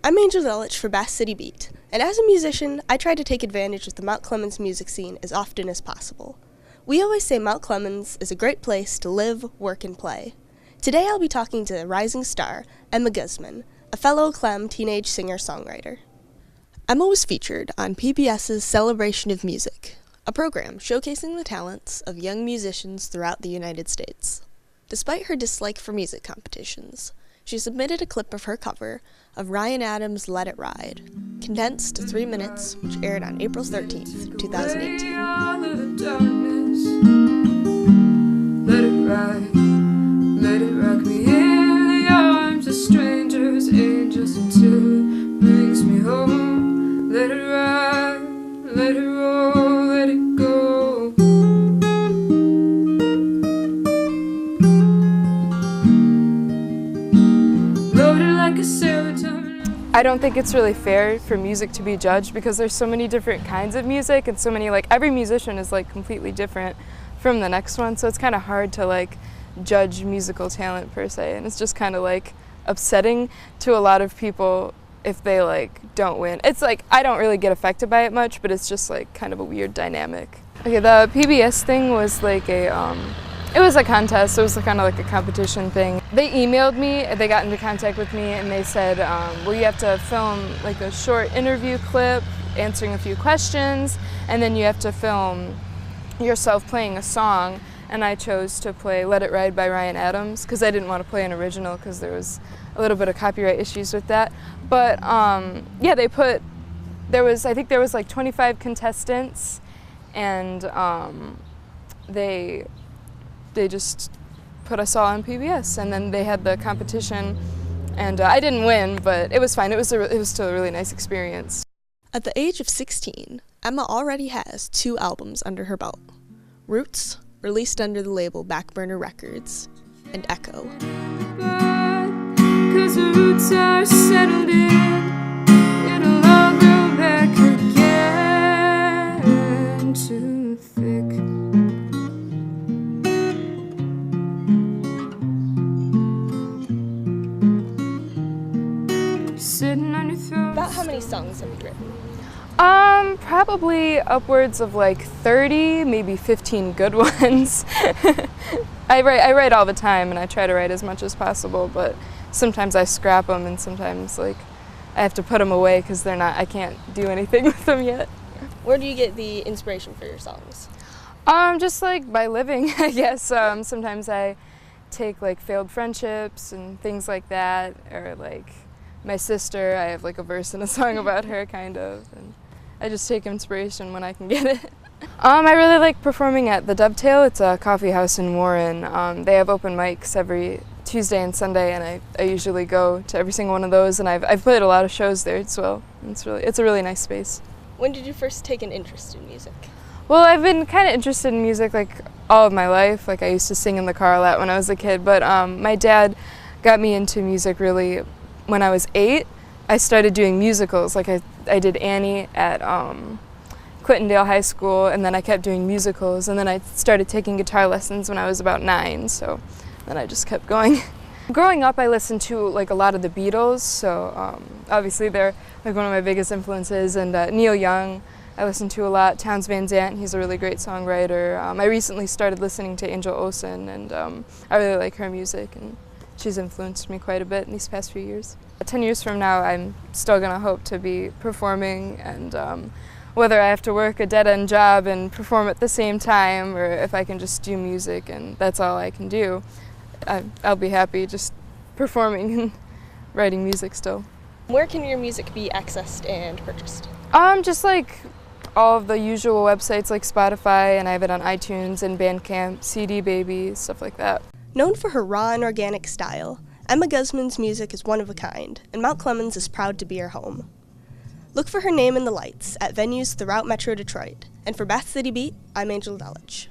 I'm Angel Delich for Bath City Beat, and as a musician, I try to take advantage of the Mount Clemens music scene as often as possible. We always say Mount Clemens is a great place to live, work, and play. Today I'll be talking to a rising star, Emma Guzman, a fellow Clem teenage singer-songwriter. Emma was featured on PBS's Celebration of Music, a program showcasing the talents of young musicians throughout the United States. Despite her dislike for music competitions, she submitted a clip of her cover of Ryan Adams' Let It Ride, condensed to 3 minutes, which aired on April 13th, 2018. Let it ride, let it rock me in the arms of strangers, angels until it brings me home. Let it ride, let it roll, let it go. Loaded like a serotonin. I don't think it's really fair for music to be judged because there's so many different kinds of music and so many, every musician is completely different from the next one, so it's kind of hard to judge musical talent per se, and it's just kind of upsetting to a lot of people if they don't win. It's I don't really get affected by it much, but it's just kind of a weird dynamic. Okay, the PBS thing was it was a contest. It was kind of a competition thing. They emailed me, they got into contact with me, and they said, well, you have to film a short interview clip answering a few questions, and then you have to film yourself playing a song. And I chose to play Let It Ride by Ryan Adams because I didn't want to play an original because there was a little bit of copyright issues with that. But yeah, I think there was 25 contestants, and they just put us all on PBS, and then they had the competition, and I didn't win, but it was fine. It was still a really nice experience. At the age of 16, Emma already has 2 albums under her belt: Roots, released under the label Backburner Records, and Echo. Cause the roots are settled in, it'll all grow back again too thick. Sitting on your throne. About how many songs have you written? Probably upwards of 30, maybe 15 good ones. I write all the time, and I try to write as much as possible, but sometimes I scrap them, and sometimes I have to put them away because I can't do anything with them yet. Where do you get the inspiration for your songs? Just by living, I guess. Sometimes I take failed friendships and things like that, or my sister, I have a verse in a song about her, kind of, and I just take inspiration when I can get it. I really like performing at the Dovetail. It's a coffee house in Warren. They have open mics every Tuesday and Sunday, and I usually go to every single one of those, and I've played a lot of shows there as well. It's a really nice space. When did you first take an interest in music? Well, I've been kind of interested in music all of my life. I used to sing in the car a lot when I was a kid, but my dad got me into music really when I was 8. I started doing musicals. I did Annie at Clintondale High School, and then I kept doing musicals, and then I started taking guitar lessons when I was about 9, so then I just kept going. Growing up, I listened to a lot of the Beatles, so obviously they're one of my biggest influences, and Neil Young I listen to a lot. Townes Van Zandt, he's a really great songwriter. I recently started listening to Angel Olsen, and I really like her music, and she's influenced me quite a bit in these past few years. 10 years from now, I'm still going to hope to be performing, and whether I have to work a dead-end job and perform at the same time, or if I can just do music and that's all I can do, I'll be happy just performing and writing music still. Where can your music be accessed and purchased? Just all of the usual websites like Spotify, and I have it on iTunes and Bandcamp, CD Baby, stuff like that. Known for her raw and organic style, Emma Guzman's music is one of a kind, and Mount Clemens is proud to be her home. Look for her name in the lights at venues throughout Metro Detroit. And for Bath City Beat, I'm Angel Delich.